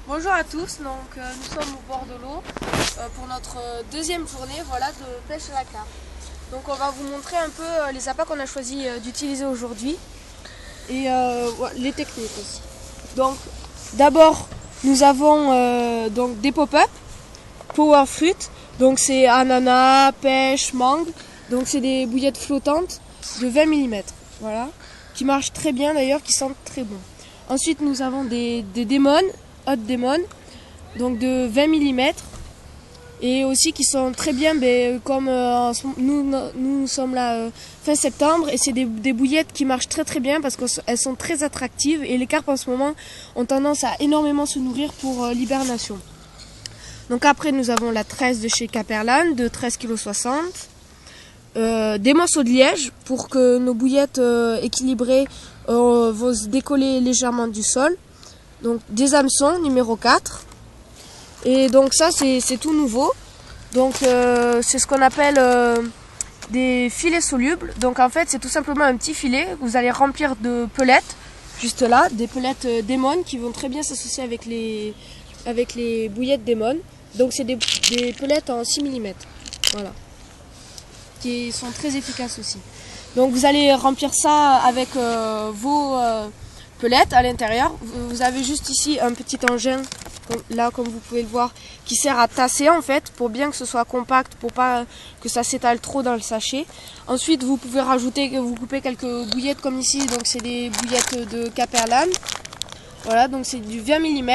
Bonjour à tous, donc nous sommes au bord de l'eau pour notre deuxième journée de pêche à la carpe. Donc on va vous montrer un peu les appâts qu'on a choisi d'utiliser aujourd'hui et les techniques aussi. Donc d'abord nous avons donc des pop-up, power fruit, donc c'est ananas, pêche, mangue, donc c'est des bouillettes flottantes de 20 mm, voilà, qui marchent très bien d'ailleurs, qui sentent très bon. Ensuite nous avons des démons, hot démon, donc de 20 mm et aussi qui sont très bien, comme nous sommes là fin septembre, et c'est des bouillettes qui marchent très bien parce qu'elles sont très attractives et les carpes en ce moment ont tendance à énormément se nourrir pour l'hibernation. Donc après nous avons la tresse de chez Caperlan de 13,60 kg, des morceaux de liège pour que nos bouillettes équilibrées vont se décoller légèrement du sol. Donc des hameçons numéro 4. Et donc ça c'est tout nouveau. Donc c'est ce qu'on appelle des filets solubles. Donc en fait c'est tout simplement un petit filet que vous allez remplir de pelettes, juste là, des pelettes Demon qui vont très bien s'associer avec les bouillettes Demon. Donc c'est des pelettes en 6 mm. Voilà. Qui sont très efficaces aussi. Donc vous allez remplir ça avec vos pelettes à l'intérieur. Vous avez juste ici un petit engin, là comme vous pouvez le voir, qui sert à tasser en fait, pour bien que ce soit compact, pour pas que ça s'étale trop dans le sachet. Ensuite vous pouvez rajouter, vous coupez quelques bouillettes comme ici, donc c'est des bouillettes de Caperlan. Voilà, donc c'est du 20 mm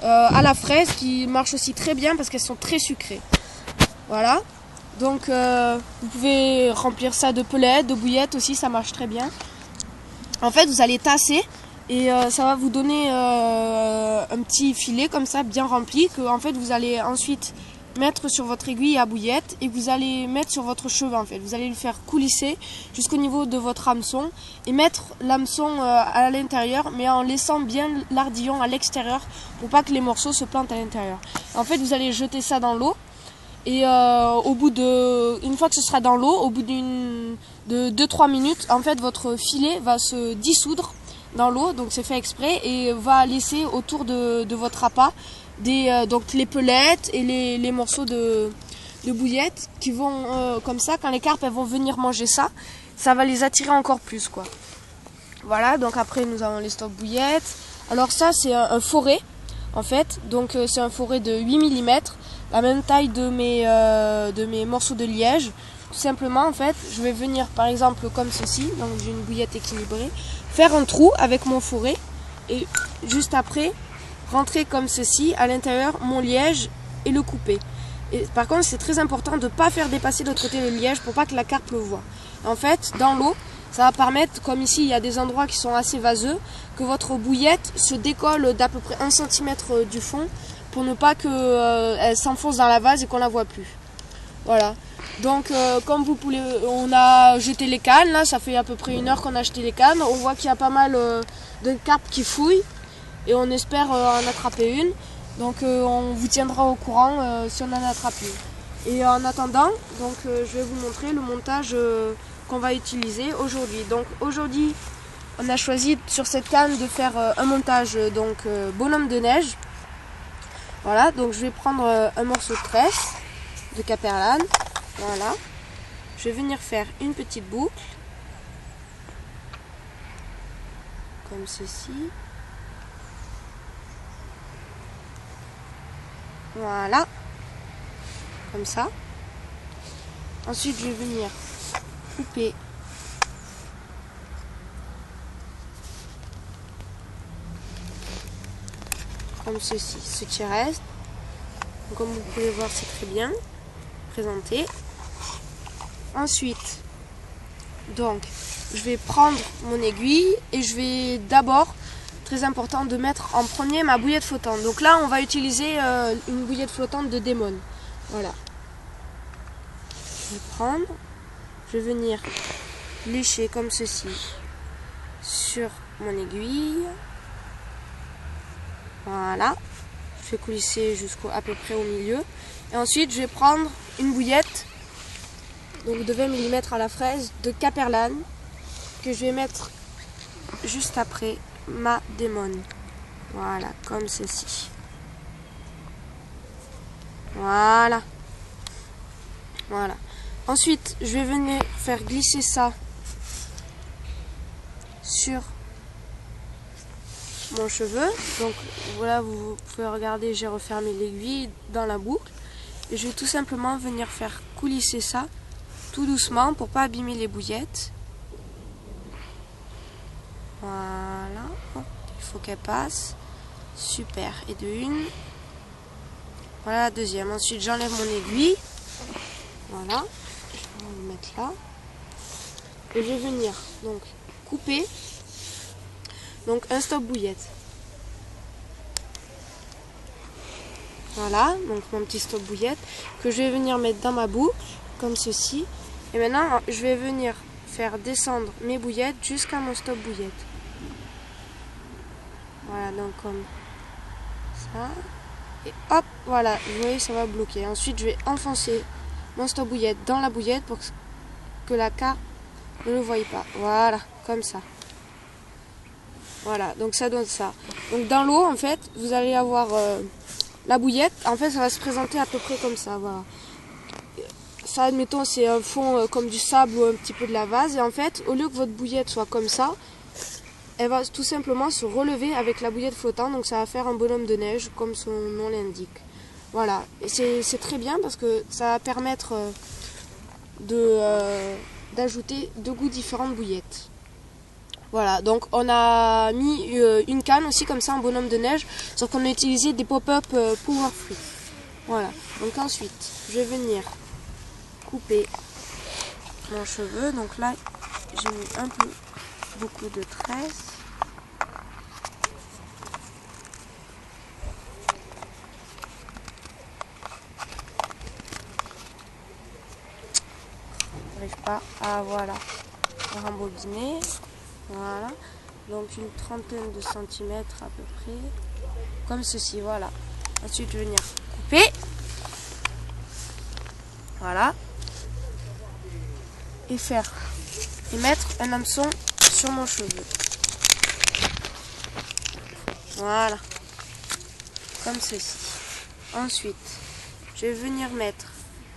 à la fraise qui marche aussi très bien parce qu'elles sont très sucrées. Voilà. Donc vous pouvez remplir ça de pelettes, de bouillettes aussi, ça marche très bien. En fait vous allez tasser et ça va vous donner un petit filet comme ça bien rempli que en fait vous allez ensuite mettre sur votre aiguille à bouillette et vous allez mettre sur votre cheveu en fait. Vous allez le faire coulisser jusqu'au niveau de votre hameçon et mettre l'hameçon à l'intérieur, mais en laissant bien l'ardillon à l'extérieur pour pas que les morceaux se plantent à l'intérieur. En fait vous allez jeter ça dans l'eau. Et une fois que ce sera dans l'eau, au bout de 2-3 minutes, en fait, votre filet va se dissoudre dans l'eau, donc c'est fait exprès, et va laisser autour de votre appât donc les pelettes et les morceaux de bouillettes qui vont, comme ça, quand les carpes elles vont venir manger ça, ça va les attirer encore plus, quoi. Voilà, donc après nous avons les stocks bouillettes. Alors ça, c'est un forêt, en fait, donc c'est un forêt de 8 mm. La même taille de mes morceaux de liège. Tout simplement en fait je vais venir par exemple comme ceci, donc j'ai une bouillette équilibrée, faire un trou avec mon fourré et juste après rentrer comme ceci à l'intérieur mon liège et le couper. Et par contre c'est très important de ne pas faire dépasser de l'autre côté le liège pour pas que la carpe le voie. En fait dans l'eau ça va permettre, comme ici il y a des endroits qui sont assez vaseux, que votre bouillette se décolle d'à peu près 1 cm du fond pour ne pas qu'elle s'enfonce dans la vase et qu'on la voit plus. Voilà. Donc comme vous pouvez, on a jeté les cannes, là ça fait à peu près 1 heure qu'on a jeté les cannes. On voit qu'il y a pas mal de carpes qui fouillent et on espère en attraper une. Donc on vous tiendra au courant si on en attrape une. Et en attendant, donc je vais vous montrer le montage qu'on va utiliser aujourd'hui. Donc aujourd'hui on a choisi sur cette canne de faire un montage bonhomme de neige. Voilà, donc je vais prendre un morceau de tresse de Caperlan. Voilà. Je vais venir faire une petite boucle. Comme ceci. Voilà. Comme ça. Ensuite, je vais venir couper comme ceci, ce qui reste. Donc, comme vous pouvez voir, c'est très bien présenté. Ensuite, donc, je vais prendre mon aiguille et je vais d'abord, très important, de mettre en premier ma bouillette flottante. Donc là, on va utiliser une bouillette flottante de Demon. Voilà. Je vais prendre, je vais venir lécher comme ceci sur mon aiguille. Voilà, je vais coulisser jusqu'à peu près au milieu. Et ensuite, je vais prendre une bouillette donc de 20 mm à la fraise de Caperlan que je vais mettre juste après ma Demon. Voilà, comme ceci. Voilà. Voilà. Ensuite, je vais venir faire glisser ça sur mon cheveu. Donc voilà, vous pouvez regarder, j'ai refermé l'aiguille dans la boucle. Et je vais tout simplement venir faire coulisser ça tout doucement pour pas abîmer les bouillettes. Voilà. Hop, il faut qu'elle passe. Super. Et de une. Voilà la deuxième. Ensuite, j'enlève mon aiguille. Voilà. Je vais le mettre là. Et je vais venir donc couper donc un stop bouillette. Voilà, donc mon petit stop bouillette que je vais venir mettre dans ma boucle comme ceci. Et maintenant, je vais venir faire descendre mes bouillettes jusqu'à mon stop bouillette. Voilà, donc comme ça. Et hop, voilà, vous voyez, ça va bloquer. Ensuite, je vais enfoncer mon stop bouillette dans la bouillette pour que la carpe ne le voie pas. Voilà, comme ça. Voilà, donc ça donne ça. Donc dans l'eau, en fait, vous allez avoir la bouillette. En fait, ça va se présenter à peu près comme ça. Voilà. Ça, admettons, c'est un fond comme du sable ou un petit peu de la vase. Et en fait, au lieu que votre bouillette soit comme ça, elle va tout simplement se relever avec la bouillette flottante. Donc ça va faire un bonhomme de neige, comme son nom l'indique. Voilà, et c'est très bien parce que ça va permettre d'ajouter deux goûts différents de bouillettes. Voilà, donc on a mis une canne aussi comme ça en bonhomme de neige, sauf qu'on a utilisé des pop-up Power Free. Voilà, donc ensuite je vais venir couper mon cheveu. Donc là j'ai mis un peu beaucoup de tresses. J'arrive pas à rembobiner. Voilà, donc une trentaine de centimètres à peu près, comme ceci, voilà. Ensuite, je vais venir couper, voilà, et mettre un hameçon sur mon cheveu. Voilà, comme ceci. Ensuite, je vais venir mettre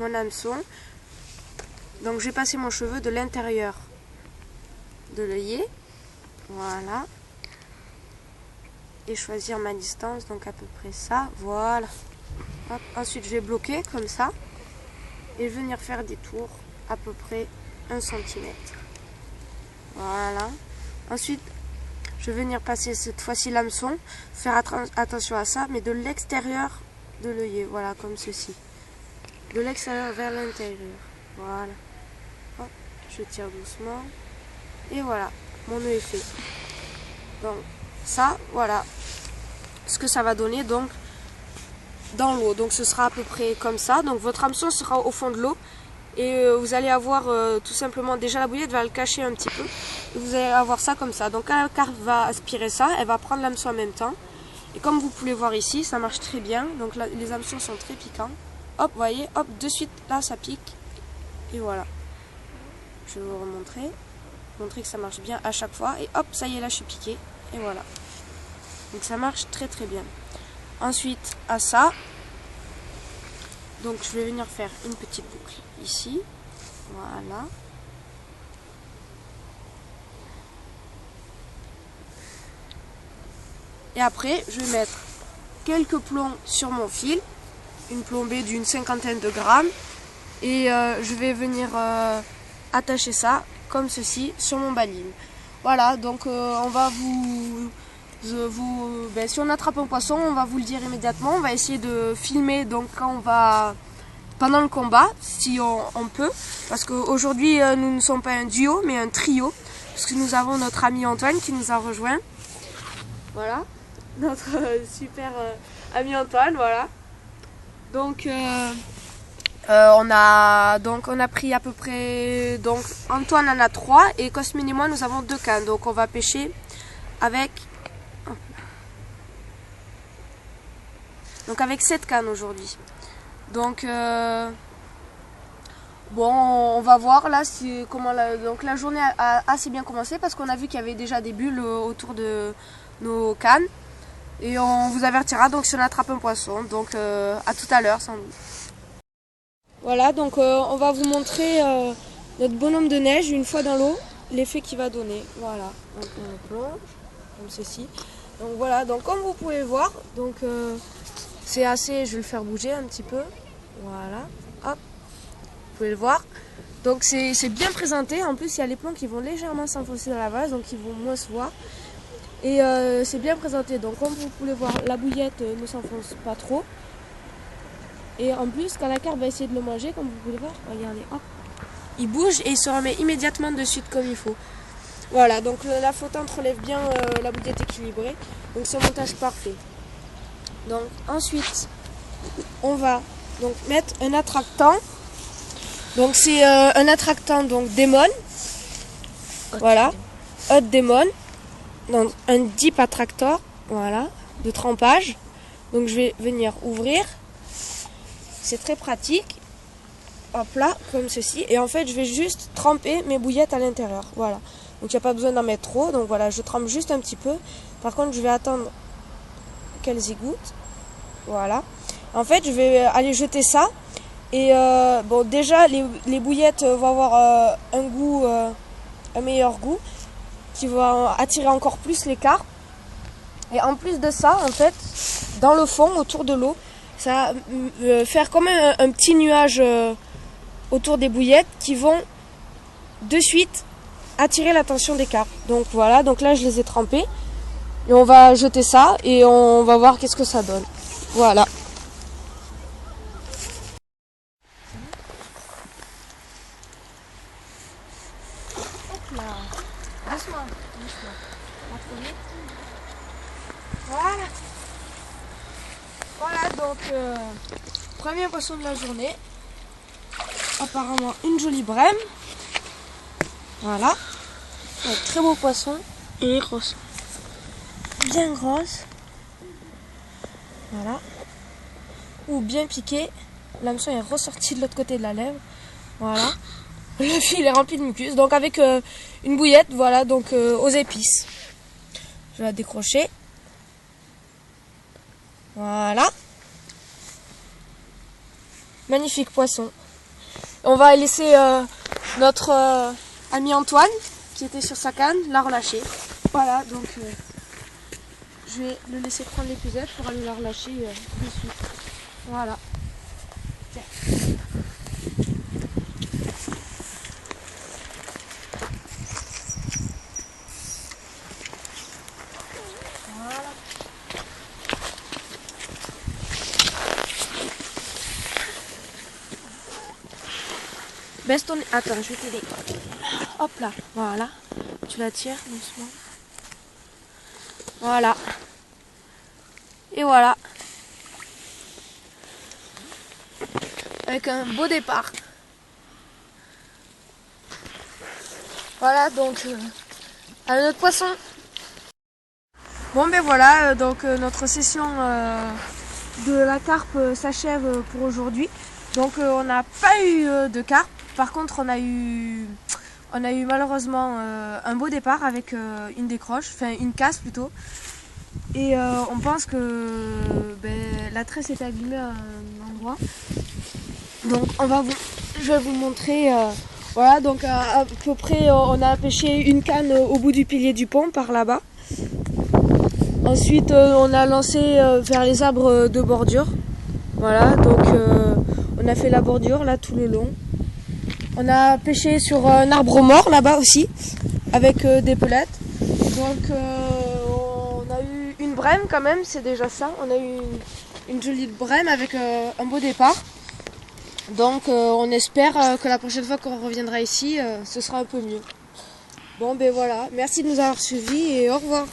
mon hameçon. Donc, j'ai passé mon cheveu de l'intérieur de l'œillet. Voilà. Et choisir ma distance, donc à peu près ça. Voilà. Hop. Ensuite, je vais bloquer comme ça. Et venir faire des tours à peu près 1 cm. Voilà. Ensuite, je vais venir passer cette fois-ci l'hameçon. Faire attention à ça, mais de l'extérieur de l'œillet. Voilà, comme ceci. De l'extérieur vers l'intérieur. Voilà. Hop. Je tire doucement. Et voilà. Mon œil est fait. Donc ça, voilà ce que ça va donner donc dans l'eau. Donc ce sera à peu près comme ça. Donc votre hameçon sera au fond de l'eau et vous allez avoir tout simplement, déjà la bouillette va le cacher un petit peu. Et vous allez avoir ça comme ça. Donc quand la carpe va aspirer ça, elle va prendre l'hameçon en même temps. Et comme vous pouvez voir ici, ça marche très bien. Donc là, les hameçons sont très piquants. Hop, vous voyez, hop, de suite là ça pique. Et voilà. Je vais vous remontrer. Montrer que ça marche bien à chaque fois. Et hop, ça y est, là je suis piqué. Et voilà. Donc ça marche très très bien. Ensuite, à ça, donc je vais venir faire une petite boucle ici. Voilà. Et après, je vais mettre quelques plombs sur mon fil. Une plombée d'une 50aine de grammes. Et je vais venir attacher ça comme ceci sur mon baline. Voilà, donc on va si on attrape un poisson, on va vous le dire immédiatement. On va essayer de filmer donc quand on va pendant le combat, si on peut, parce qu'aujourd'hui nous ne sommes pas un duo mais un trio, parce que nous avons notre ami Antoine qui nous a rejoint. Voilà, notre super ami Antoine, voilà. Donc on a pris à peu près, donc Antoine en a 3 et Cosmine et moi nous avons 2 cannes. Donc on va pêcher avec 7 cannes aujourd'hui. Donc bon, on va voir là comment donc la journée a assez bien commencé parce qu'on a vu qu'il y avait déjà des bulles autour de nos cannes. Et on vous avertira donc si on attrape un poisson. Donc à tout à l'heure sans doute. Voilà, donc on va vous montrer notre bonhomme de neige une fois dans l'eau, l'effet qu'il va donner. Voilà, donc on le plonge comme ceci. Donc voilà, donc comme vous pouvez voir, donc c'est assez, je vais le faire bouger un petit peu. Voilà, hop, vous pouvez le voir. Donc c'est bien présenté, en plus il y a les plombs qui vont légèrement s'enfoncer dans la vase, donc ils vont moins se voir. Et c'est bien présenté, donc comme vous pouvez voir, la bouillette ne s'enfonce pas trop. Et en plus, quand la carpe va essayer de le manger, comme vous pouvez voir, regardez, hop, il bouge et il se remet immédiatement de suite comme il faut. Voilà, donc la flottante relève bien la bouillette équilibrée, donc c'est un montage parfait. Donc ensuite, on va donc mettre un attractant. Donc c'est un attractant donc Demon, voilà, Hot Demon, donc un Deep Attractor, voilà, de trempage. Donc je vais venir ouvrir. C'est très pratique, hop là, comme ceci. Et en fait, je vais juste tremper mes bouillettes à l'intérieur, voilà. Donc il n'y a pas besoin d'en mettre trop, donc voilà, je trempe juste un petit peu. Par contre, je vais attendre qu'elles y goûtent, voilà. En fait, je vais aller jeter ça. Et bon, déjà, les bouillettes vont avoir un goût, un meilleur goût, qui va attirer encore plus les carpes. Et en plus de ça, en fait, dans le fond, autour de l'eau, ça va faire comme un petit nuage autour des bouillettes qui vont de suite attirer l'attention des carpes. Donc voilà, donc là je les ai trempées et on va jeter ça et on va voir qu'est-ce que ça donne. Voilà. Hop là. Doucement, doucement. Pas trop vite. Voilà. Voilà, donc premier poisson de la journée. Apparemment une jolie brème. Voilà. Un très beau poisson. Et grosse. Bien grosse. Voilà. Ou bien piqué. L'hameçon est ressorti de l'autre côté de la lèvre. Voilà. Le fil est rempli de mucus. Donc avec une bouillette, voilà, donc aux épices. Je vais la décrocher. Voilà. Magnifique poisson. On va laisser notre ami Antoine, qui était sur sa canne, la relâcher. Voilà, donc je vais le laisser prendre l'épuisette pour aller la relâcher dessus. Voilà. Tiens. Voilà. Baisse ton... Attends, je vais t'aider. Hop là, voilà. Tu la tires doucement. Voilà. Et voilà. Avec un beau départ. Voilà, donc à notre poisson. Bon ben voilà, donc notre session de la carpe s'achève pour aujourd'hui. Donc on n'a pas eu de carpe. Par contre on a eu malheureusement un beau départ avec une décroche, enfin une casse plutôt. Et on pense que la tresse est abîmée à un endroit. Donc je vais vous montrer. Voilà, donc à peu près on a pêché une canne au bout du pilier du pont par là-bas. Ensuite on a lancé vers les arbres de bordure. Voilà, donc on a fait la bordure là tout le long. On a pêché sur un arbre mort là-bas aussi, avec des pelettes. Donc on a eu une brème quand même, c'est déjà ça. On a eu une jolie brème avec un beau départ. Donc on espère que la prochaine fois qu'on reviendra ici, ce sera un peu mieux. Bon ben voilà, merci de nous avoir suivis et au revoir.